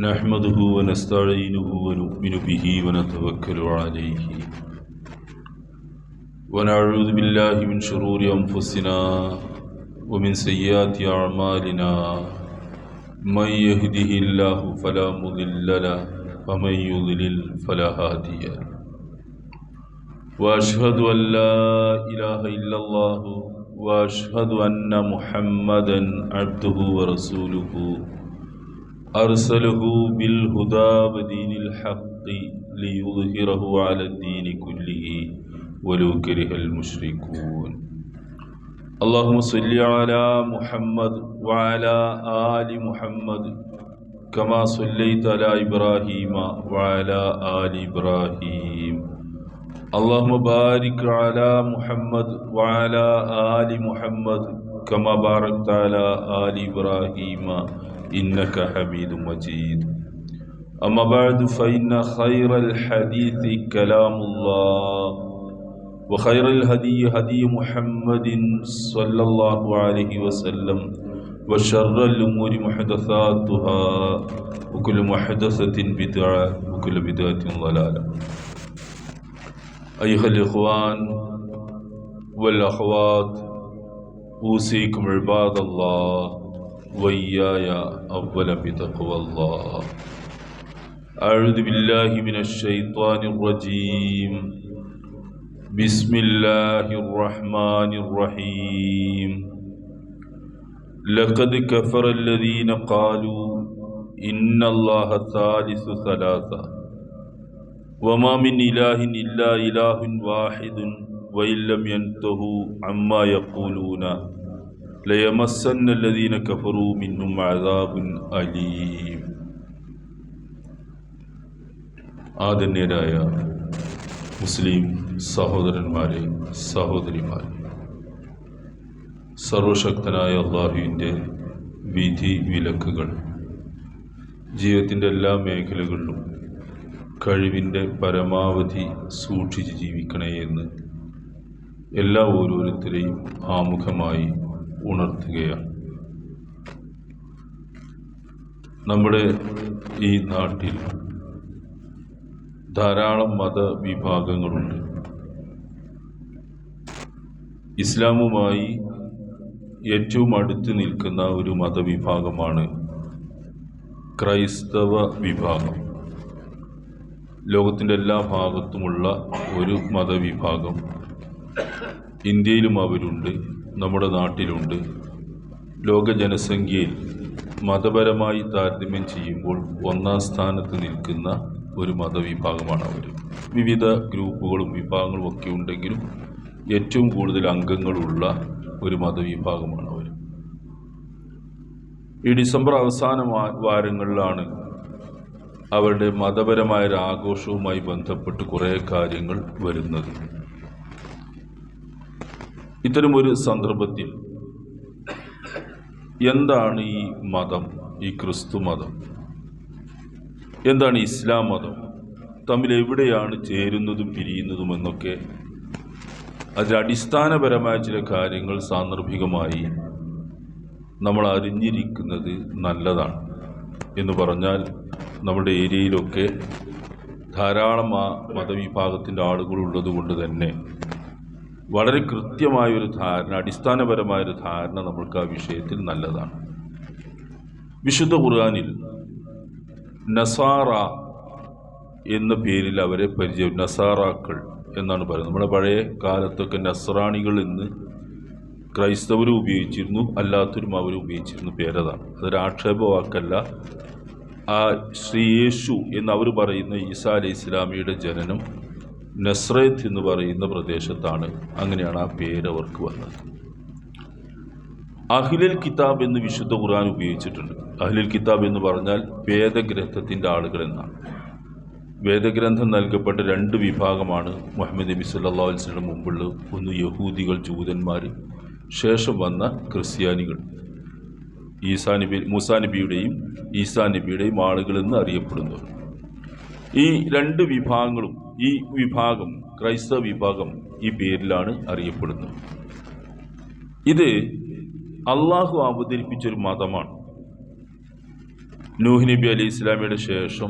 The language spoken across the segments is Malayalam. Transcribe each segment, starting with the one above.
نحمده ونستعينه ونؤمن به ونتوكل عليه ونعوذ بالله من شرور أنفسنا ومن سيئات أعمالنا من يهده الله فلا مضل له ومن يضلل فلا هادي له وأشهد أن لا إله إلا الله وأشهد أن محمدا عبده ورسوله أرسله بالهدى ودين الحق ليظهره على الدين كله ولو كره المشركون اللهم صل على محمد وعلى آل محمد كما صليت على إبراهيم وعلى آل إبراهيم اللهم بارك على محمد وعلى آل محمد كما باركت على آل إبراهيم إنك حميد مجيد أما بعد فإن خير الحديث كلام الله وخير الهدي هدي محمد صلى الله عليه وسلم وشر الأمور محدثاتها وكل محدثة بدعة وكل بدعة ضلالة أيها الإخوان والأخوات أوصيكم عباد الله وإياي أولا بتقوى الله أعوذ بالله من الشيطان الرجيم بسم الله الرحمن الرحيم لقد كفر الذين قالوا إن الله ثالث ثلاثة وما من إله إلا إله واحد وإن لم ينتهوا عما يقولون ليمسن الذين كفروا منهم عذاب أليم. ആദരണീയരായ മുസ്ലിം സഹോദരന്മാരെ, സഹോദരിമാരെ, സർവശക്തനായ അല്ലാഹുവിൻ്റെ വിധി വിലക്കുകൾ ജീവിതത്തിൻ്റെ എല്ലാ മേഖലകളിലും കഴിവിൻ്റെ പരമാവധി സൂക്ഷിച്ച് ജീവിക്കണേ എന്ന് എല്ലാ ഓരോരുത്തരെയും ആമുഖമായി ഉണർത്തുകയാണ്. നമ്മുടെ ഈ നാട്ടിൽ ധാരാളം മതവിഭാഗങ്ങളുണ്ട്. ഇസ്ലാമുമായി ഏറ്റവും അടുത്ത് നിൽക്കുന്ന ഒരു മതവിഭാഗമാണ് ക്രൈസ്തവ വിഭാഗം. ലോകത്തിൻ്റെ എല്ലാ ഭാഗത്തുമുള്ള ഒരു മതവിഭാഗം. ഇന്ത്യയിലും അവരുണ്ട്, നമ്മുടെ നാട്ടിലുണ്ട്. ലോക ജനസംഖ്യയിൽ മതപരമായി താരതമ്യം ചെയ്യുമ്പോൾ ഒന്നാം സ്ഥാനത്ത് നിൽക്കുന്ന ഒരു മതവിഭാഗമാണ് അവർ. വിവിധ ഗ്രൂപ്പുകളും വിഭാഗങ്ങളും ഒക്കെ ഉണ്ടെങ്കിലും ഏറ്റവും കൂടുതൽ അംഗങ്ങളുള്ള ഒരു മതവിഭാഗമാണ് അവർ. ഈ ഡിസംബർ അവസാന വാരങ്ങളിലാണ് അവരുടെ മതപരമായ ഒരു ആഘോഷവുമായി ബന്ധപ്പെട്ട് കുറേ കാര്യങ്ങൾ വരുന്നത്. ഇത്തരമൊരു സന്ദർഭത്തിൽ എന്താണ് ഈ മതം, ഈ ക്രിസ്തു മതം, എന്താണ് ഇസ്ലാം മതം, തമ്മിൽ എവിടെയാണ് ചേരുന്നതും പിരിയുന്നതും എന്നൊക്കെ അതിൽ അടിസ്ഥാനപരമായ ചില കാര്യങ്ങൾ സാന്ദർഭികമായി നമ്മൾ അറിഞ്ഞിരിക്കുന്നത് നല്ലതാണ്. എന്ന് പറഞ്ഞാൽ നമ്മുടെ ഏരിയയിലൊക്കെ ധാരാളം ആ മതവിഭാഗത്തിൻ്റെ ആളുകളുള്ളത് കൊണ്ട് തന്നെ വളരെ കൃത്യമായൊരു ധാരണ, അടിസ്ഥാനപരമായൊരു ധാരണ നമ്മൾക്ക് ആ വിഷയത്തിൽ നല്ലതാണ്. വിശുദ്ധ ഖുർആനിൽ നസാറ എന്ന പേരിൽ അവരെ നസാറാക്കൾ എന്നാണ് പറയുന്നത്. നമ്മുടെ പഴയ കാലത്തൊക്കെ നസ്രാണികൾ എന്ന് ക്രൈസ്തവരും ഉപയോഗിച്ചിരുന്നു, അല്ലാത്തവരും അവർ ഉപയോഗിച്ചിരുന്നു പേരതാണ്. അതൊരു ആക്ഷേപവാക്കല്ല. ആ ശ്രീ യേശു എന്ന് അവർ പറയുന്ന ഈസാ അലൈഹി ഇസ്ലാമിയുടെ ജനനം നസ്രത്ത് എന്ന് പറയുന്ന പ്രദേശത്താണ്. അങ്ങനെയാണ് ആ പേര് അവർക്ക് വന്നത്. അഹ്ലുൽ കിതാബ് എന്ന് വിശുദ്ധ ഖുർആൻ ഉപയോഗിച്ചിട്ടുണ്ട്. അഹ്ലുൽ കിതാബ് എന്ന് പറഞ്ഞാൽ വേദഗ്രന്ഥത്തിൻ്റെ ആളുകൾ എന്നാണ്. വേദഗ്രന്ഥം നൽകപ്പെട്ട രണ്ട് വിഭാഗമാണ് മുഹമ്മദ് നബി സല്ലല്ലാഹു അലൈഹി വസല്ലം മുമ്പുള്ളത്. ഒന്ന് യഹൂദികൾ, ജൂതന്മാർ, ശേഷം വന്ന ക്രിസ്ത്യാനികൾ, മൂസാ നബിയുടെയും ഈസാ നബിയുടെയും ആളുകളെന്ന് അറിയപ്പെടുന്നു. ഈ രണ്ട് വിഭാഗങ്ങളും, ഈ വിഭാഗം ക്രൈസ്തവ വിഭാഗം ഈ പേരിലാണ് അറിയപ്പെടുന്നത്. ഇത് അള്ളാഹു അവതരിപ്പിച്ചൊരു മതമാണ്. നൂഹ് നബി അലൈഹി ഇസ്ലാമിയുടെ ശേഷം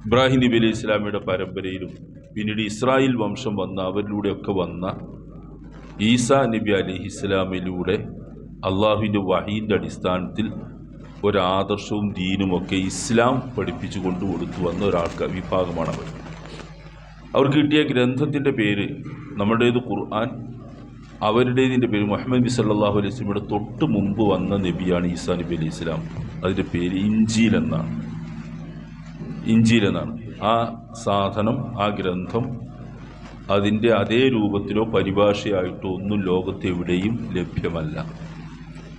ഇബ്രാഹിം നബി അലൈഹി ഇസ്ലാമിയുടെ പരമ്പരയിലും പിന്നീട് ഇസ്രായേൽ വംശം വന്ന അവരിലൂടെയൊക്കെ വന്ന ഈസാ നബി അലൈഹി ഇസ്ലാമിലൂടെ അള്ളാഹുവിൻ്റെ വഹീൻ്റെ അടിസ്ഥാനത്തിൽ ഒരാദർശവും ദീനുമൊക്കെ ഇസ്ലാം പഠിപ്പിച്ചു കൊണ്ടു കൊടുത്തു വന്ന വിഭാഗമാണ് അവർ. അവർക്ക് കിട്ടിയ ഗ്രന്ഥത്തിൻ്റെ പേര് നമ്മുടേത് ഖുർആൻ, അവരുടേതിൻ്റെ പേര് മുഹമ്മദ് നബി സല്ലല്ലാഹു അലൈഹി വസല്ലമയുടെ തൊട്ട് മുമ്പ് വന്ന നബിയാണ് ഈസാ നബി അലൈഹി ഇസ്ലാം. അതിൻ്റെ പേര് ഇഞ്ചീൽ എന്നാണ്. ആ സാധനം, ആ ഗ്രന്ഥം അതിൻ്റെ അതേ രൂപത്തിലോ പരിഭാഷയായിട്ടോ ഒന്നും ലോകത്തെവിടെയും ലഭ്യമല്ല.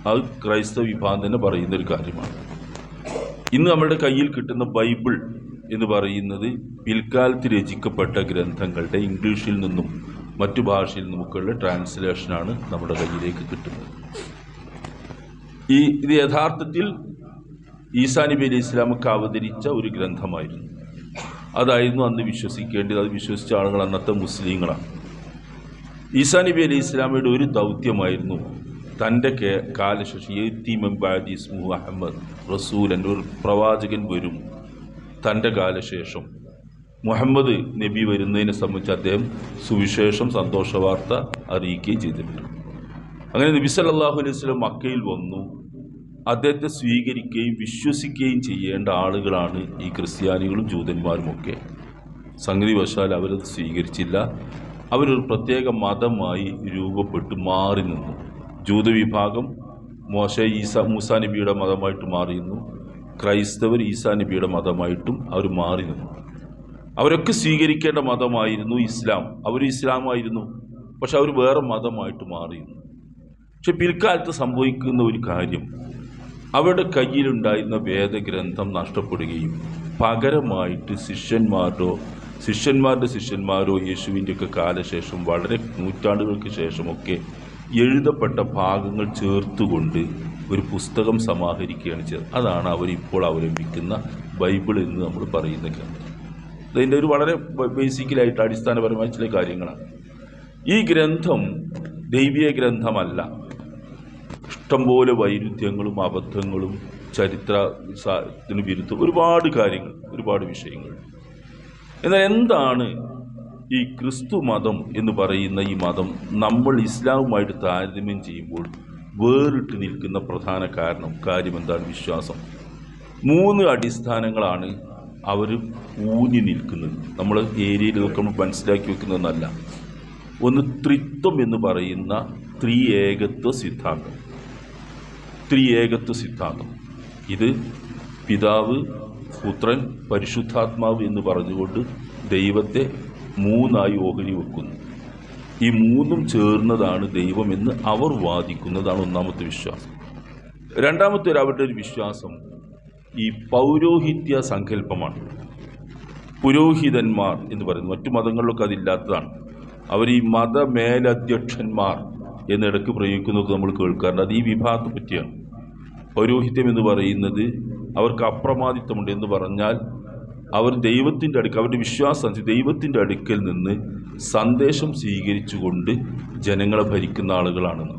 അത് ക്രൈസ്തവ വിഭാഗം തന്നെ പറയുന്നൊരു കാര്യമാണ്. ഇന്ന് നമ്മുടെ കയ്യിൽ കിട്ടുന്ന ബൈബിൾ എന്ന് പറയുന്നത് പിൽക്കാലത്ത് രചിക്കപ്പെട്ട ഗ്രന്ഥങ്ങളുടെ ഇംഗ്ലീഷിൽ നിന്നും മറ്റു ഭാഷയിൽ നിന്നുമൊക്കെയുള്ള ട്രാൻസ്ലേഷനാണ് നമ്മുടെ കയ്യിലേക്ക് കിട്ടുന്നത്. ഇത് യഥാർത്ഥത്തിൽ ഈസാ നബി അലൈഹി ഇസ്ലാമൊക്കെ അവതരിച്ച ഒരു ഗ്രന്ഥമായിരുന്നു. അതായിരുന്നു അന്ന് വിശ്വസിക്കേണ്ടത്. അത് വിശ്വസിച്ച ആളുകൾ അന്നത്തെ മുസ്ലിങ്ങളാണ്. ഈസാ നബി അലൈഹി ഇസ്ലാമയുടെ ഒരു ദൗത്യമായിരുന്നു തൻ്റെ കാലശേഷം അഹമ്മദ് റസൂലൻ, ഒരു പ്രവാചകൻ വരും തൻ്റെ കാലശേഷം, മുഹമ്മദ് നബി വരുന്നതിനെ സംബന്ധിച്ച് അദ്ദേഹം സുവിശേഷം, സന്തോഷവാർത്ത അറിയിക്കുകയും ചെയ്തിട്ടുണ്ട്. അങ്ങനെ നബി സല്ലല്ലാഹു അലൈഹി വസല്ലം മക്കയിൽ വന്നു. അദ്ദേഹത്തെ സ്വീകരിക്കുകയും വിശ്വസിക്കുകയും ചെയ്യേണ്ട ആളുകളാണ് ഈ ക്രിസ്ത്യാനികളും ജൂതന്മാരുമൊക്കെ. സംഗതി വശാൽ അവരത് സ്വീകരിച്ചില്ല. അവരൊരു പ്രത്യേക മതമായി രൂപപ്പെട്ട് മാറി നിന്നു. ജൂതവിഭാഗം മൂസാ നബിയുടെ മതമായിട്ട് മാറിയിരുന്നു. ക്രൈസ്തവർ ഈസാ നബിയുടെ മതമായിട്ടും അവർ മാറി നിന്നു. അവരൊക്കെ സ്വീകരിക്കേണ്ട മതമായിരുന്നു ഇസ്ലാം. അവർ ഇസ്ലാമായിരുന്നു, പക്ഷെ അവർ വേറെ മതമായിട്ട് മാറിയിരുന്നു. പക്ഷെ പിൽക്കാലത്ത് സംഭവിക്കുന്ന ഒരു കാര്യം, അവരുടെ കയ്യിലുണ്ടായിരുന്ന വേദഗ്രന്ഥം നഷ്ടപ്പെടുകയും പകരമായിട്ട് ശിഷ്യന്മാരുടെ ശിഷ്യന്മാരോ യേശുവിൻ്റെയൊക്കെ കാലശേഷം വളരെ നൂറ്റാണ്ടുകൾക്ക് ശേഷമൊക്കെ എഴുതപ്പെട്ട ഭാഗങ്ങൾ ചേർത്തുകൊണ്ട് ഒരു പുസ്തകം സമാഹരിക്കുകയാണ് ചെയ്തത്. അതാണ് അവരിപ്പോൾ അവലംബിക്കുന്ന ബൈബിൾ എന്ന് നമ്മൾ പറയുന്ന ഗ്രന്ഥം. അതിൻ്റെ ഒരു വളരെ ബേസിക്കലായിട്ട് അടിസ്ഥാനപരമായ ചില കാര്യങ്ങളാണ്. ഈ ഗ്രന്ഥം ദൈവീയ ഗ്രന്ഥമല്ല. ഇഷ്ടംപോലെ വൈരുദ്ധ്യങ്ങളും അബദ്ധങ്ങളും ചരിത്രത്തിന് വിരുദ്ധം ഒരുപാട് കാര്യങ്ങൾ, ഒരുപാട് വിഷയങ്ങൾ. എന്നാൽ എന്താണ് ഈ ക്രിസ്തു മതം എന്ന് പറയുന്ന ഈ മതം നമ്മൾ ഇസ്ലാമുമായിട്ട് താരതമ്യം ചെയ്യുമ്പോൾ വേറിട്ട് നിൽക്കുന്ന പ്രധാന കാര്യം എന്താണ്? വിശ്വാസം. 3 അടിസ്ഥാനങ്ങളാണ് അവർ ഊന്നി നിൽക്കുന്നത്. നമ്മൾ ഏരിയയിൽ ഇതൊക്കെ നമ്മൾ മനസ്സിലാക്കി വെക്കുന്നതെന്നല്ല. ഒന്ന്, ത്രിത്വം എന്ന് പറയുന്ന ത്രിയേകത്വ സിദ്ധാന്തം. ഇത് പിതാവ്, പുത്രൻ, പരിശുദ്ധാത്മാവ് എന്ന് പറഞ്ഞുകൊണ്ട് ദൈവത്തെ 3 ഓഹരി വെക്കുന്നു. ഈ 3 ചേർന്നതാണ് ദൈവമെന്ന് അവർ വാദിക്കുന്നതാണ് ഒന്നാമത്തെ വിശ്വാസം. രണ്ടാമത്തെ അവരുടെ ഒരു വിശ്വാസം ഈ പൗരോഹിത്യ സങ്കല്പമാണ്. പുരോഹിതന്മാർ എന്ന് പറയുന്നത് മറ്റു മതങ്ങളിലൊക്കെ അതില്ലാത്തതാണ്. അവർ ഈ മതമേലധ്യക്ഷന്മാർ എന്നിടയ്ക്ക് പ്രയോഗിക്കുന്നതൊക്കെ നമ്മൾ കേൾക്കാറുണ്ട്. അത് ഈ വിഭാഗത്തെ പറ്റിയാണ്. പൗരോഹിത്യം എന്ന് പറയുന്നത് അവർക്ക് അപ്രമാദിത്വമുണ്ട് എന്ന് പറഞ്ഞാൽ അവർ ദൈവത്തിൻ്റെ അടുക്കൽ, അവരുടെ വിശ്വാസം ദൈവത്തിൻ്റെ അടുക്കൽ നിന്ന് സന്ദേശം സ്വീകരിച്ചുകൊണ്ട് ജനങ്ങളെ ഭരിക്കുന്ന ആളുകളാണെന്ന്.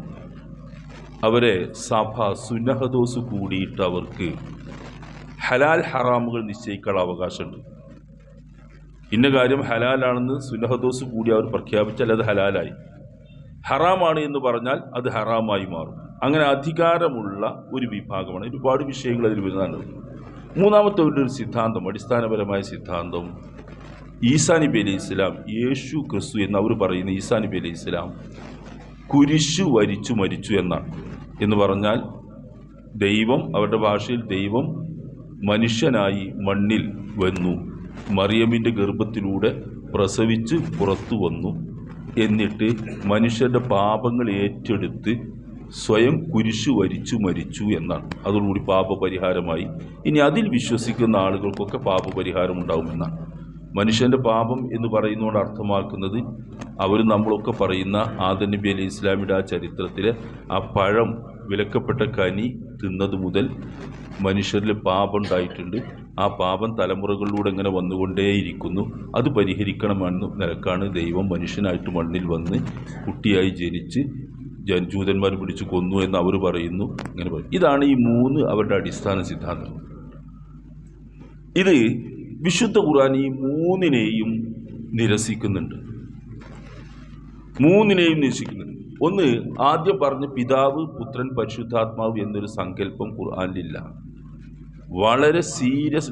അവരെ സഭ സുന്നഹദോസ് കൂടിയിട്ട് അവർക്ക് ഹലാൽ ഹറാമുകൾ നിശ്ചയിക്കാനുള്ള അവകാശമുണ്ട്. ഇന്ന കാര്യം ഹലാലാണെന്ന് സുന്നഹദോസ് കൂടി അവർ പ്രഖ്യാപിച്ചാൽ അത് ഹലാലായി, ഹറാമാണ് എന്ന് പറഞ്ഞാൽ അത് ഹറാമായി മാറും. അങ്ങനെ അധികാരമുള്ള ഒരു വിഭാഗമാണ്. ഒരുപാട് വിഷയങ്ങൾ അതിൽ വരുന്നുണ്ട്. മൂന്നാമത്തെ ഒരു സിദ്ധാന്തം, അടിസ്ഥാനപരമായ സിദ്ധാന്തം, ഈസാ നബി അലൈഹി ഇസ്ലാം, യേശു ക്രിസ്തു എന്ന് അവർ പറയുന്ന ഈസാ നബി അലൈഹി ഇസ്ലാം കുരിശു വരിച്ചു മരിച്ചു എന്നാണ്. എന്ന് പറഞ്ഞാൽ ദൈവം, അവരുടെ ഭാഷയിൽ ദൈവം മനുഷ്യനായി മണ്ണിൽ വന്നു, മറിയമിൻ്റെ ഗർഭത്തിലൂടെ പ്രസവിച്ച് പുറത്തു വന്നു, എന്നിട്ട് മനുഷ്യരുടെ പാപങ്ങൾ ഏറ്റെടുത്ത് സ്വയം കുരിശു വരിച്ചു മരിച്ചു എന്നാണ്. അതോടുകൂടി പാപപരിഹാരമായി. ഇനി അതിൽ വിശ്വസിക്കുന്ന ആളുകൾക്കൊക്കെ പാപപരിഹാരം ഉണ്ടാവുമെന്നാണ്. മനുഷ്യൻ്റെ പാപം എന്ന് പറയുന്നതുകൊണ്ട് അർത്ഥമാക്കുന്നത് അവർ നമ്മളൊക്കെ പറയുന്ന ആദം നബി അലൈഹി ഇസ്ലാമിയുടെ ആ ചരിത്രത്തിലെ ആ പഴം, വിലക്കപ്പെട്ട കനി തിന്നത് മുതൽ മനുഷ്യരിൽ പാപം ഉണ്ടായിട്ടുണ്ട്. ആ പാപം തലമുറകളിലൂടെ ഇങ്ങനെ വന്നുകൊണ്ടേയിരിക്കുന്നു. അത് പരിഹരിക്കണമെന്ന നിലക്കാണ് ദൈവം മനുഷ്യനായിട്ട് മണ്ണിൽ വന്ന് കുട്ടിയായി ജനിച്ച് ജൂതന്മാർ പിടിച്ചു കൊന്നു എന്ന് അവർ പറയുന്നു. ഇങ്ങനെ പറയും. ഇതാണ് ഈ 3 അവരുടെ അടിസ്ഥാന സിദ്ധാന്തം. ഇത് വിശുദ്ധ ഖുർആൻ ഈ 3നെയും നിരസിക്കുന്നുണ്ട്. 3നെയും നിരസിക്കുന്നുണ്ട്. ഒന്ന്, ആദ്യം പറഞ്ഞ് പിതാവ്, പുത്രൻ, പരിശുദ്ധാത്മാവ് എന്നൊരു സങ്കല്പം ഖുർആനിലില്ല. വളരെ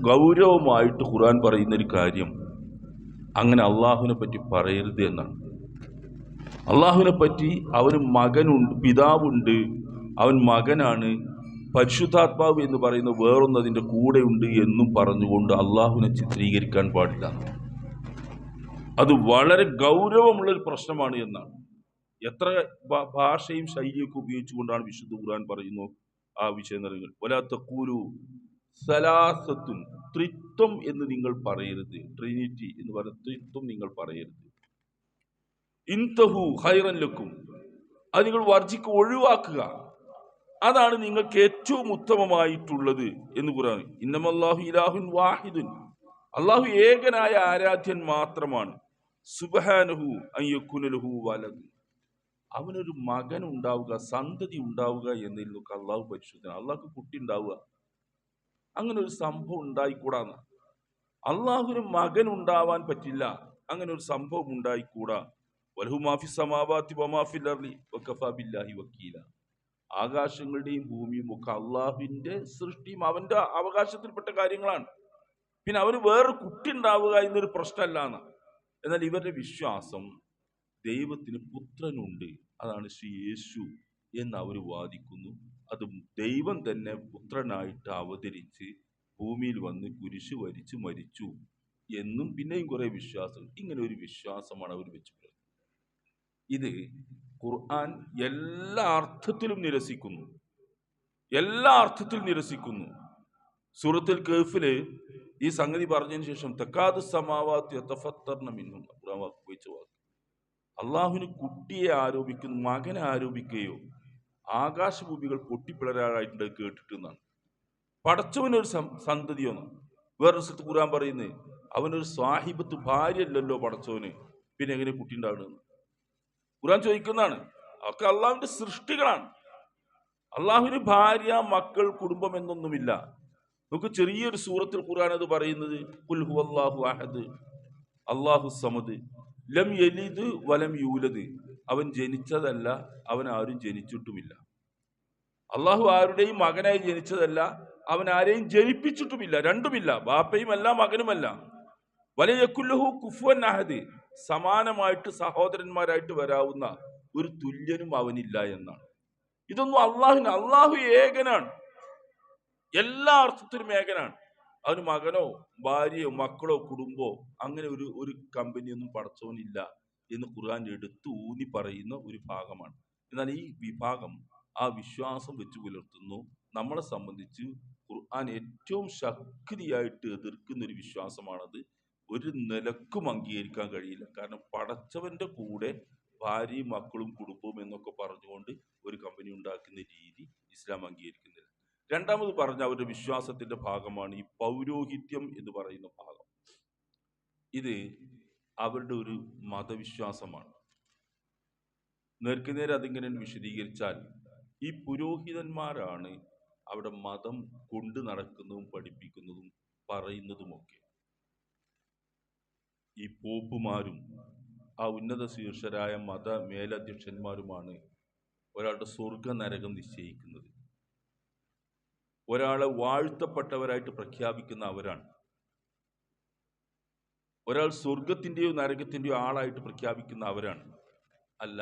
ഗൗരവമായിട്ട് ഖുർആൻ പറയുന്നൊരു കാര്യം, അങ്ങനെ അള്ളാഹുവിനെ പറ്റി പറയരുത് എന്നാണ്. അള്ളാഹുവിനെ പറ്റി അവന് മകനുണ്ട്, പിതാവുണ്ട്, അവൻ മകനാണ്, പരിശുദ്ധാത്മാവ് എന്ന് പറയുന്ന വേറൊന്ന് അതിൻ്റെ കൂടെയുണ്ട് എന്നും പറഞ്ഞുകൊണ്ട് അള്ളാഹുവിനെ ചിത്രീകരിക്കാൻ പാടില്ല. അത് വളരെ ഗൗരവമുള്ളൊരു പ്രശ്നമാണ് എന്നാണ്. എത്ര ഭാഷയും ശൈലിയൊക്കെ ഉപയോഗിച്ചുകൊണ്ടാണ് വിശുദ്ധ ഖുർആൻ പറയുന്നു ആ വിഷയങ്ങൾ. വലാ തഖൂലു സലാസത്തുൻ, ത്രിത്വം എന്ന് നിങ്ങൾ പറയരുത്. ട്രിനിറ്റി എന്ന് പറയുന്ന ത്രിത്വം നിങ്ങൾ പറയരുത്. ഇൻതഹു ഖൈറൻ ലക്കും, അത് നിങ്ങൾ ഒഴിവാക്കുക, അതാണ് നിങ്ങൾക്ക് ഏറ്റവും ഉത്തമമായിട്ടുള്ളത് എന്ന് ഖുർആൻ. ഇന്നമല്ലാഹു ഇലാഹുൻ വാഹിദുൻ, അള്ളാഹു ഏകനായ ആരാധ്യൻ മാത്രമാണ്. സുബ്ഹാനഹു അൻ യകുന ലഹു വലദ്, അവനൊരു മകൻ ഉണ്ടാവുക, സന്തതി ഉണ്ടാവുക എന്നതിൽ നിന്നൊക്കെ അള്ളാഹു പരിശുദ്ധനാണ്. അള്ളാഹ്ക്ക് കുട്ടി ഉണ്ടാവുക, അങ്ങനെ ഒരു സംഭവം ഉണ്ടായിക്കൂടാന്ന്. അള്ളാഹുവിന് മകൻ ഉണ്ടാവാൻ പറ്റില്ല, അങ്ങനെ ഒരു സംഭവം ഉണ്ടായിക്കൂടാ. വലഹു മാഫി സമാവാതി വമാഫിൽ അർളി വകഫാ ബില്ലാഹി വക്കീല, ആകാശങ്ങളുടെയും ഭൂമിയും ഒക്കെ അള്ളാഹുവിന്റെ സൃഷ്ടിയും അവന്റെ അവകാശത്തിൽപ്പെട്ട കാര്യങ്ങളാണ്. പിന്നെ അവന് വേറൊരു കുട്ടി ഉണ്ടാവുക എന്നൊരു പ്രശ്നമല്ല എന്ന്. എന്നാൽ ഇവരുടെ വിശ്വാസം ദൈവത്തിന് പുത്രനുണ്ട്, അതാണ് ശ്രീ യേശു എന്ന് അവർ വാദിക്കുന്നു. അത് ദൈവം തന്നെ പുത്രനായിട്ട് അവതരിച്ച് ഭൂമിയിൽ വന്ന് കുരിശ് വരിച്ച് മരിച്ചു എന്നും പിന്നെയും കുറെ വിശ്വാസം. ഇങ്ങനെ ഒരു വിശ്വാസമാണ് അവർ വെച്ചിട്ടുള്ളത്. ഇത് ഖുർആൻ എല്ലാ അർത്ഥത്തിലും നിരസിക്കുന്നു, എല്ലാ അർത്ഥത്തിലും നിരസിക്കുന്നു. സൂറത്തുൽ കഹ്ഫില് ഈ സംഗതി പറഞ്ഞതിന് ശേഷം തക്കാദു സമാവാത്തി യതഫത്തർന മിൻഹു, ഖുർആൻ ഉപയോഗിച്ച വാക്ക്. അള്ളാഹുവിന് കുട്ടിയെ ആരോപിക്കുന്നു, മകനെ ആരോപിക്കുകയോ ആകാശഭൂമികൾ പൊട്ടിപ്പിളരാനായിട്ട് കേട്ടിട്ടെന്നാണ്. പടച്ചവനൊരു സന്തതിയോന്നാണ്. വേറൊരു സ്ഥലത്ത് ഖുർആൻ പറയുന്നത് അവനൊരു സാഹിബത്ത് ഭാര്യ അല്ലല്ലോ പടച്ചവന്, പിന്നെ എങ്ങനെ കുട്ടി ഉണ്ടാകണമെന്ന് ഖുർആൻ ചോദിക്കുന്നതാണ്. അതൊക്കെ അള്ളാഹുവിന്റെ സൃഷ്ടികളാണ്. അള്ളാഹുവിന് ഭാര്യ, മക്കൾ, കുടുംബം എന്നൊന്നുമില്ല. നമുക്ക് ചെറിയൊരു സൂറത്തിൽ ഖുർആൻ അത് പറയുന്നത്, ഖുൽ ഹുവല്ലാഹു അഹദ് അല്ലാഹു സമദ് ലം യലിദ് വലം യൂലദ്, അവൻ ജനിച്ചതല്ല, അവൻ ആരും ജനിച്ചിട്ടുമില്ല. അള്ളാഹു ആരുടെയും മകനായി ജനിച്ചതല്ല, അവൻ ആരെയും ജനിപ്പിച്ചിട്ടുമില്ല. രണ്ടുമില്ല, ബാപ്പയുമല്ല മകനുമല്ല. വലയകുല്ലഹു കുഫുവൻ അഹദ്, സമാനമായിട്ട് സഹോദരന്മാരായിട്ട് വരാവുന്ന ഒരു തുല്യനും അവനില്ല എന്നാണ്. ഇതൊന്നും അള്ളാഹു ഏകനാണ്, എല്ലാ അർത്ഥത്തിലും ഏകനാണ്. അവന് മകനോ ഭാര്യയോ മക്കളോ കുടുംബോ അങ്ങനെ ഒരു കമ്പനിയൊന്നും പടച്ചവനില്ല എന്ന് ഖുർആൻ എടുത്ത് ഊന്നി പറയുന്ന ഒരു ഭാഗമാണ്. എന്നാൽ ഈ വിഭാഗം ആ വിശ്വാസം വെച്ച് പുലർത്തുന്നു. നമ്മളെ സംബന്ധിച്ച് ഖുർആൻ ഏറ്റവും ശക്തിയായിട്ട് എതിർക്കുന്ന ഒരു വിശ്വാസമാണത്. ഒരു നിലക്കും അംഗീകരിക്കാൻ കഴിയില്ല. കാരണം പടച്ചവന്റെ കൂടെ ഭാര്യയും മക്കളും കുടുംബവും എന്നൊക്കെ പറഞ്ഞുകൊണ്ട് ഒരു കമ്പനി ഉണ്ടാക്കുന്ന രീതി ഇസ്ലാം അംഗീകരിക്കുന്നില്ല. രണ്ടാമത് പറഞ്ഞ അവരുടെ വിശ്വാസത്തിന്റെ ഭാഗമാണ് ഈ പൗരോഹിത്യം എന്ന് പറയുന്ന ഭാഗം. ഇത് അവരുടെ ഒരു മതവിശ്വാസമാണ്. നേർക്കുനേരെ അതിങ്ങനെ വിശദീകരിച്ചാൽ, ഈ പുരോഹിതന്മാരാണ് അവിടെ മതം കൊണ്ടു നടക്കുന്നതും പഠിപ്പിക്കുന്നതും പറയുന്നതുമൊക്കെ. ഈ പോപ്പുമാരും ആ ഉന്നത ശീർഷരായ മത മേലധ്യക്ഷന്മാരുമാണ് ഒരാളുടെ സ്വർഗ നരകം നിശ്ചയിക്കുന്നത്. ഒരാളെ വാഴ്ത്തപ്പെട്ടവരായിട്ട് പ്രഖ്യാപിക്കുന്ന അവരാണ്. ഒരാൾ സ്വർഗത്തിന്റെയോ നരകത്തിന്റെയോ ആളായിട്ട് പ്രഖ്യാപിക്കുന്ന അവരാണ്. അല്ല,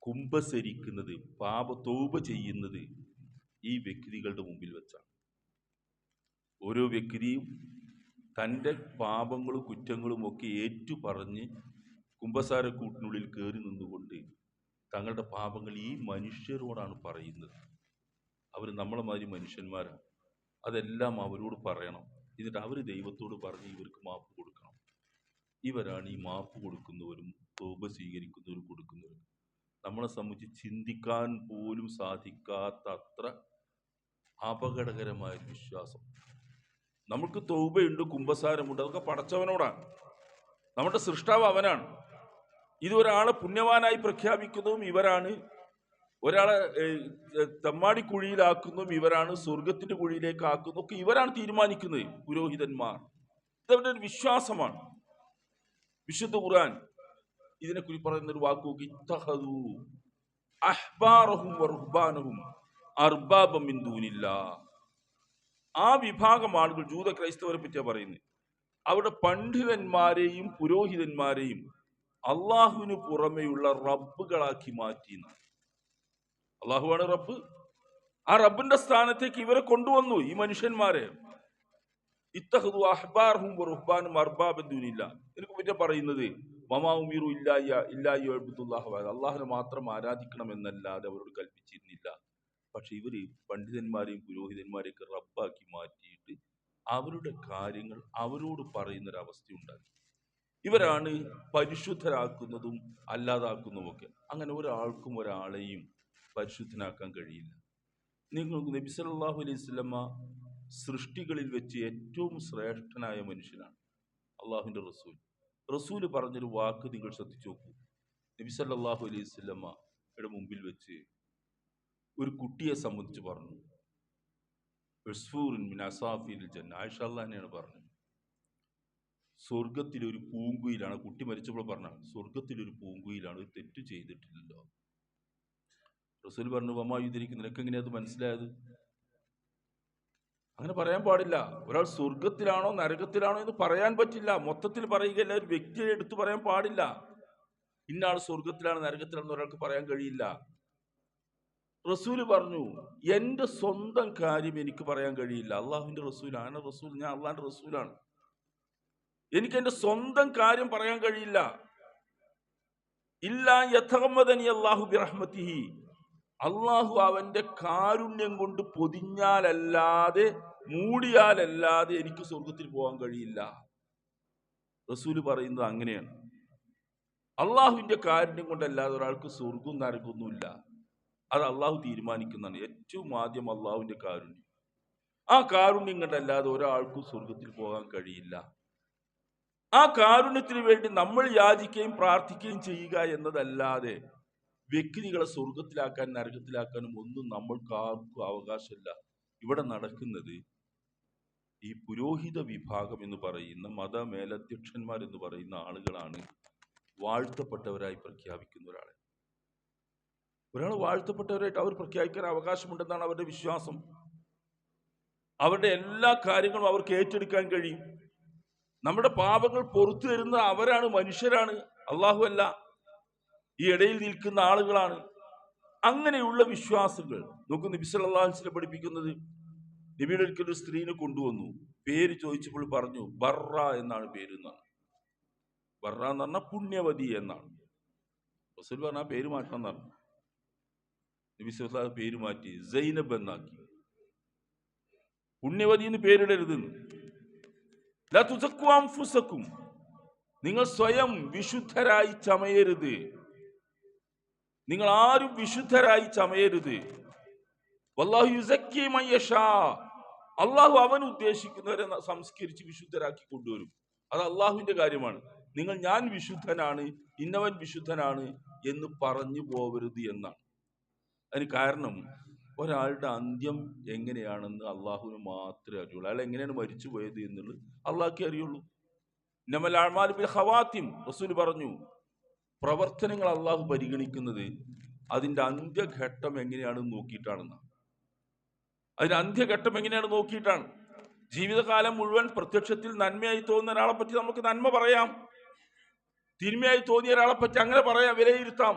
കുംഭസരിക്കുന്നത്, തൗബ ചെയ്യുന്നത് ഈ വ്യക്തികളുടെ മുമ്പിൽ വെച്ചാണ്. ഓരോ വ്യക്തിയും തൻ്റെ പാപങ്ങളും കുറ്റങ്ങളും ഒക്കെ ഏറ്റുപറഞ്ഞ് കുംഭസാരക്കൂട്ടിനുള്ളിൽ കയറി നിന്നുകൊണ്ട് തങ്ങളുടെ പാപങ്ങൾ ഈ മനുഷ്യരോടാണ് പറയുന്നത്. അവർ നമ്മളെ മാതിരി മനുഷ്യന്മാരാണ്, അതെല്ലാം അവരോട് പറയണം. എന്നിട്ട് അവർ ദൈവത്തോട് പറഞ്ഞ് ഇവർക്ക് മാപ്പ് കൊടുക്കണം. ഇവരാണ് ഈ മാപ്പ് കൊടുക്കുന്നവരും തൗബ സ്വീകരിക്കുന്നവരും കൊടുക്കുന്നവരും. നമ്മളെ സംബന്ധിച്ച് ചിന്തിക്കാൻ പോലും സാധിക്കാത്ത അത്ര അപകടകരമായ വിശ്വാസം. നമുക്ക് തൗബയുണ്ട്, കുംഭസാരമുണ്ട്, അതൊക്കെ പടച്ചവനോടാണ്. നമ്മുടെ സൃഷ്ടാവ് അവനാണ്. ഇത് ഒരാളെ പുണ്യവാനായി പ്രഖ്യാപിക്കുന്നതും ഇവരാണ്, ഒരാളെ തെമ്മാടിക്കുഴിയിലാക്കുന്നതും ഇവരാണ്, സ്വർഗത്തിന്റെ കുഴിയിലേക്ക് ആക്കുന്നതും ഒക്കെ ഇവരാണ് തീരുമാനിക്കുന്നത്, പുരോഹിതന്മാർ. ഇതവരുടെ ഒരു വിശ്വാസമാണ്. വിശുദ്ധ ഖുർആൻ ഇതിനെക്കുറിച്ച് പറയുന്ന ഒരു വാക്ക് നോക്കി, ഇത്തഖദൂ അഹ്ബാറഹും വറുഹ്ബാനഹും അർബാബം മിൻ ദൂനില്ലാഹ്. ആ വിഭാഗം ആളുകൾ ജൂത ക്രൈസ്തവരെ പറ്റിയാ പറയുന്നത്. അവിടെ പണ്ഡിതന്മാരെയും പുരോഹിതന്മാരെയും അള്ളാഹുവിന് പുറമെയുള്ള റബ്ബുകളാക്കി മാറ്റി. അള്ളാഹുവാണ് റബ്ബ്. ആ റബ്ബിന്റെ സ്ഥാനത്തേക്ക് ഇവരെ കൊണ്ടുവന്നു, ഈ മനുഷ്യന്മാരെ. ഇത്തഖദു അഹ്ബാറഹും വറുഹ്ബാനും അർബാബൻ ദൂനില്ലാഹ്. എനിക്ക് പിന്നെ പറയുന്നത് വമാ ഉമിറു ഇല്ലാ ലിയഅ്ബുദുല്ലാഹ, അള്ളാഹുവിനെ മാത്രം ആരാധിക്കണം എന്നല്ലാതെ അവരോട് കൽപ്പിച്ചിരുന്നില്ല. പക്ഷെ ഇവര് പണ്ഡിതന്മാരെയും പുരോഹിതന്മാരെയൊക്കെ റബ്ബാക്കി മാറ്റിയിട്ട് അവരുടെ കാര്യങ്ങൾ അവരോട് പറയുന്നൊരവസ്ഥ ഉണ്ടാക്കി. ഇവരാണ് പരിശുദ്ധരാക്കുന്നതും അല്ലാതാക്കുന്നതുമൊക്കെ. അങ്ങനെ ഒരാൾക്കും ഒരാളെയും പരിശുദ്ധനാക്കാൻ കഴിയില്ല. നിങ്ങൾക്ക് നബി സല്ലല്ലാഹു അലൈഹി വസല്ലമ സൃഷ്ടികളിൽ വെച്ച് ഏറ്റവും ശ്രേഷ്ഠനായ മനുഷ്യനാണ്, അള്ളാഹുവിൻ്റെ റസൂൽ. റസൂല് പറഞ്ഞൊരു വാക്ക് നിങ്ങൾ ശ്രദ്ധിച്ചു നോക്കൂ. നബി സല്ലല്ലാഹു അലൈഹി വസല്ലമയുടെ മുമ്പിൽ വെച്ച് ഒരു കുട്ടിയെ സംബന്ധിച്ച് പറഞ്ഞു, മിൻ അസാഫിൽ ജന്ന. ആയിഷ അള്ളാഹിനെയാണ് പറഞ്ഞത്. സ്വർഗത്തിലൊരു പൂങ്കുയിലാണ്. കുട്ടി മരിച്ചപ്പോൾ പറഞ്ഞ സ്വർഗത്തിലൊരു പൂങ്കുയിലാണ്, ഒരു തെറ്റ് ചെയ്തിട്ടില്ലല്ലോ. റസൂൽ പറഞ്ഞു, വമായുദ്ധരിക്കുന്നു, നിനക്ക് എങ്ങനെയാ അത് മനസ്സിലായത്? അങ്ങനെ പറയാൻ പാടില്ല. ഒരാൾ സ്വർഗത്തിലാണോ നരകത്തിലാണോ എന്ന് പറയാൻ പറ്റില്ല. മൊത്തത്തിൽ പറയുകയല്ല, ഒരു വ്യക്തിയെ എടുത്തു പറയാൻ പാടില്ല. ഇന്നാൾ സ്വർഗത്തിലാണ് നരകത്തിലാണെന്ന് ഒരാൾക്ക് പറയാൻ കഴിയില്ല. റസൂല് പറഞ്ഞു, എൻ്റെ സ്വന്തം കാര്യം എനിക്ക് പറയാൻ കഴിയില്ല. അള്ളാഹുവിൻ്റെ റസൂലാണ് റസൂൽ, ഞാൻ അള്ളാഹിൻ്റെ റസൂലാണ്. എനിക്ക് എൻ്റെ സ്വന്തം കാര്യം പറയാൻ കഴിയില്ല. ഇല്ലാ യതഗമ്മദനി അല്ലാഹു ബിറഹ്മതിഹി, അള്ളാഹു അവന്റെ കാരുണ്യം കൊണ്ട് പൊതിഞ്ഞാലല്ലാതെ, മൂടിയാലല്ലാതെ എനിക്ക് സ്വർഗത്തിൽ പോകാൻ കഴിയില്ല. റസൂല് പറയുന്നത് അങ്ങനെയാണ്. അള്ളാഹുവിന്റെ കാരുണ്യം കൊണ്ടല്ലാതെ ഒരാൾക്ക് സ്വർഗവും നരകമൊന്നുമില്ല. അത് അള്ളാഹു തീരുമാനിക്കുന്നതാണ്. ഏറ്റവും ആദ്യം അള്ളാഹുവിന്റെ കാരുണ്യം. ആ കാരുണ്യം കൊണ്ടല്ലാതെ ഒരാൾക്കും സ്വർഗത്തിൽ പോകാൻ കഴിയില്ല. ആ കാരുണ്യത്തിന് വേണ്ടി നമ്മൾ യാചിക്കുകയും പ്രാർത്ഥിക്കുകയും ചെയ്യുക എന്നതല്ലാതെ വ്യക്തികളെ സ്വർഗത്തിലാക്കാനും നരകത്തിലാക്കാനും ഒന്നും നമ്മൾക്ക് ആർക്കും അവകാശമില്ല. ഇവിടെ നടക്കുന്നത് ഈ പുരോഹിത വിഭാഗം എന്ന് പറയുന്ന മതമേലധ്യക്ഷന്മാർ എന്ന് പറയുന്ന ആളുകളാണ് വാഴ്ത്തപ്പെട്ടവരായി പ്രഖ്യാപിക്കുന്ന ഒരാൾ വാഴ്ത്തപ്പെട്ടവരായിട്ട് അവർ പ്രഖ്യാപിക്കാൻ അവകാശമുണ്ടെന്നാണ് അവരുടെ വിശ്വാസം. അവരുടെ എല്ലാ കാര്യങ്ങളും അവർക്ക് ഏറ്റെടുക്കാൻ കഴിയും. നമ്മുടെ പാപങ്ങൾ പുറത്തു തരുന്ന അവരാണ്, മനുഷ്യരാണ്, അള്ളാഹു അല്ല. ഈ ഇടയിൽ നിൽക്കുന്ന ആളുകളാണ്. അങ്ങനെയുള്ള വിശ്വാസങ്ങൾ നോക്കൂ. നബി സല്ലല്ലാഹു അലൈഹി വസല്ലം പഠിപ്പിക്കുന്നത്, നബിയുടെ ഒരിക്കലും ഒരു സ്ത്രീനെ കൊണ്ടുവന്നു. പേര് ചോദിച്ചപ്പോൾ പറഞ്ഞു ബർറ എന്നാണ് പേര് എന്നാണ്. ബർറ എന്ന് പറഞ്ഞാൽ പുണ്യവതി എന്നാണ്. റസൂൽ പറഞ്ഞ പേര് മാറ്റണം എന്നാണ്. നബി സല്ലല്ലാഹു അലൈഹി വസല്ലം പേര് മാറ്റി സൈനബ് എന്നാക്കി. പുണ്യവതി എന്ന് പേരിടരുതെന്ന്. ലാ തുസക്കു അൻഫുസക്കും, നിങ്ങൾ സ്വയം വിശുദ്ധരായി ചമയരുത്. നിങ്ങൾ ആരും വിശുദ്ധരായി ചമയരുത്. വല്ലാഹു യുസക്കി മൻ യശാ, അള്ളാഹു അവൻ ഉദ്ദേശിക്കുന്നവരെ സംസ്കരിച്ച് വിശുദ്ധരാക്കി കൊണ്ടുവരും. അത് അള്ളാഹുവിന്റെ കാര്യമാണ്. നിങ്ങൾ ഞാൻ വിശുദ്ധനാണ്, ഇന്നവൻ വിശുദ്ധനാണ് എന്ന് പറഞ്ഞു പോവരുത് എന്നാണ്. അതിന് കാരണം ഒരാളുടെ അന്ത്യം എങ്ങനെയാണെന്ന് അള്ളാഹുവിന് മാത്രമേ അറിയുള്ളൂ. അയാൾ എങ്ങനെയാണ് മരിച്ചു പോയത് എന്നുള്ളത് അള്ളാഹ്ക്കേ അറിയുള്ളൂ. ഇന്നമൽ അഅ്മാലു ബിൽ ഖവാത്തിം, റസൂൽ പറഞ്ഞു, പ്രവർത്തനങ്ങൾ അള്ളാഹു പരിഗണിക്കുന്നത് അതിന്റെ അന്ത്യഘട്ടം എങ്ങനെയാണെന്ന് നോക്കിയിട്ടാണെന്നാണ്. അതിന്റെ അന്ത്യഘട്ടം എങ്ങനെയാണ് നോക്കിയിട്ടാണ്. ജീവിതകാലം മുഴുവൻ പ്രത്യക്ഷത്തിൽ നന്മയായി തോന്നുന്ന ഒരാളെ പറ്റി നമുക്ക് നന്മ പറയാം, തിന്മയായി തോന്നിയ ഒരാളെ പറ്റി അങ്ങനെ പറയാം, വിലയിരുത്താം.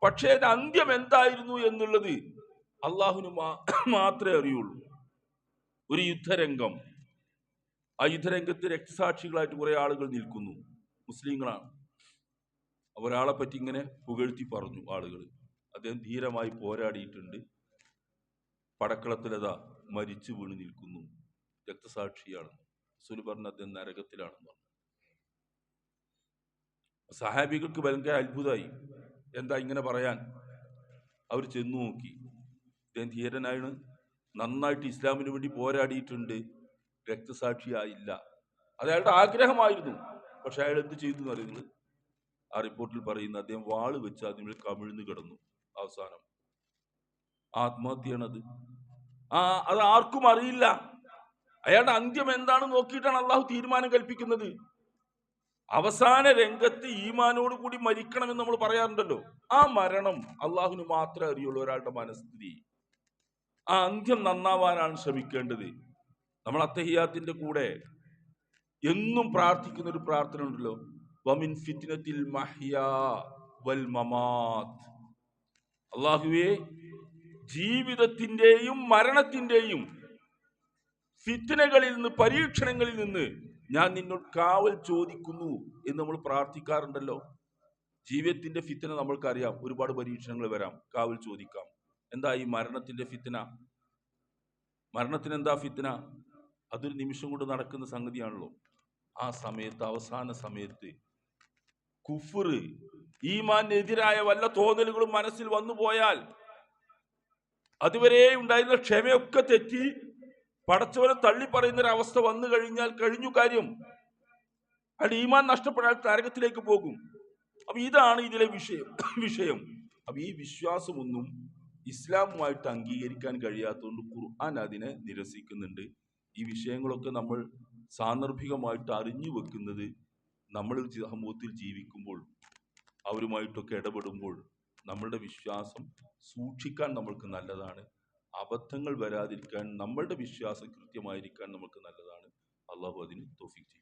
പക്ഷേ അതിന്റെ അന്ത്യം എന്തായിരുന്നു എന്നുള്ളത് അള്ളാഹുവിന് മാത്രമേ അറിയുള്ളൂ. ഒരു യുദ്ധരംഗം, ആ യുദ്ധരംഗത്ത് രക്തസാക്ഷികളായിട്ട് കുറെ ആളുകൾ നിൽക്കുന്നു, മുസ്ലിങ്ങളാണ്. ഒരാളെ പറ്റി ഇങ്ങനെ പുകഴ്ത്തി പറഞ്ഞു ആളുകൾ, അദ്ദേഹം ധീരമായി പോരാടിയിട്ടുണ്ട്, പടക്കളത്തിലതാ മരിച്ചു വീണ് നിൽക്കുന്നു, രക്തസാക്ഷിയാണ്. റസൂൽ പറഞ്ഞു അദ്ദേഹം നരകത്തിലാണെന്ന് പറഞ്ഞു. സഹാബികൾക്ക് ഭയങ്കര അത്ഭുതമായി, എന്താ ഇങ്ങനെ പറയാൻ. അവർ ചെന്നു നോക്കി, അദ്ദേഹം ധീരനായാണ്, നന്നായിട്ട് ഇസ്ലാമിന് വേണ്ടി പോരാടിയിട്ടുണ്ട്, രക്തസാക്ഷിയായില്ല. അത് അയാളുടെ ആഗ്രഹമായിരുന്നു. പക്ഷെ അയാൾ എന്ത് ചെയ്തു എന്ന് അറിയുന്നത്, ആ റിപ്പോർട്ടിൽ പറയുന്ന അദ്ദേഹം വാള് വെച്ച് അതിന്മേൽ കമിഴ്ന്ന് കിടന്നു. അവസാനം ആത്മഹത്യയാണത്. അത് ആർക്കും അറിയില്ല. അയാളുടെ അന്ത്യം എന്താണ് നോക്കിയിട്ടാണ് അള്ളാഹു തീരുമാനം കൽപ്പിക്കുന്നത്. അവസാന രംഗത്ത് ഈമാനോട് കൂടി മരിക്കണമെന്ന് നമ്മൾ പറയാറുണ്ടല്ലോ. ആ മരണം അള്ളാഹുവിന് മാത്രമേ അറിയുള്ളൂ ഒരാളുടെ മനസ്ഥിതി. ആ അന്ത്യം നന്നാവാനാണ് ശ്രമിക്കേണ്ടത്. നമ്മൾ അത്തഹിയാത്തിന്റെ കൂടെ എന്നും പ്രാർത്ഥിക്കുന്ന ഒരു പ്രാർത്ഥന ഉണ്ടല്ലോ, വമിൻ ഫിത്നത്തിൽ മഹ്യാ വൽ മമാത്ത്. അള്ളാഹുവേ, ജീവിതത്തിന്റെയും മരണത്തിന്റെയും ഫിത്നകളിൽ നിന്ന്, പരീക്ഷണങ്ങളിൽ നിന്ന് ഞാൻ നിന്നോട് കാവൽ ചോദിക്കുന്നു എന്ന് നമ്മൾ പ്രാർത്ഥിക്കാറുണ്ടല്ലോ. ജീവിതത്തിന്റെ ഫിത്ന നമ്മൾക്കറിയാം, ഒരുപാട് പരീക്ഷണങ്ങൾ വരാം, കാവൽ ചോദിക്കാം. എന്താ ഈ മരണത്തിന്റെ ഫിത്ന? മരണത്തിന് എന്താ ഫിത്ന? അതൊരു നിമിഷം കൊണ്ട് നടക്കുന്ന സംഗതിയാണല്ലോ. ആ സമയത്ത്, അവസാന സമയത്ത് കുഫ്ർ, ഈമാനെതിരായ വല്ല തോന്നലുകളും മനസ്സിൽ വന്നു പോയാൽ, അതുവരെ ഉണ്ടായിരുന്ന ക്ഷമയൊക്കെ തെറ്റി പടച്ചവനെ തള്ളി പറയുന്നൊരവസ്ഥ വന്നു കഴിഞ്ഞാൽ കഴിഞ്ഞു കാര്യം. അയാൾ ഈമാൻ നഷ്ടപ്പെടാൻ നരകത്തിലേക്ക് പോകും. അപ്പൊ ഇതാണ് ഇതിലെ വിഷയം. അപ്പൊ ഈ വിശ്വാസമൊന്നും ഇസ്ലാമുമായിട്ട് അംഗീകരിക്കാൻ കഴിയാത്തതുകൊണ്ട് ഖുർആൻ അതിനെ നിരസിക്കുന്നുണ്ട്. ഈ വിഷയങ്ങളൊക്കെ നമ്മൾ സാന്ദർഭികമായിട്ട് അറിഞ്ഞു വെക്കുന്നത് നമ്മൾ സമൂഹത്തിൽ ജീവിക്കുമ്പോൾ, അവരുമായിട്ടൊക്കെ ഇടപെടുമ്പോൾ നമ്മളുടെ വിശ്വാസം സൂക്ഷിക്കാൻ നമ്മൾക്ക് നല്ലതാണ്. അബദ്ധങ്ങൾ വരാതിരിക്കാൻ, നമ്മളുടെ വിശ്വാസം കൃത്യമായിരിക്കാൻ നമുക്ക് നല്ലതാണ്. അള്ളാഹു അതിന് തൗഫീഖ് ചെയ്യും.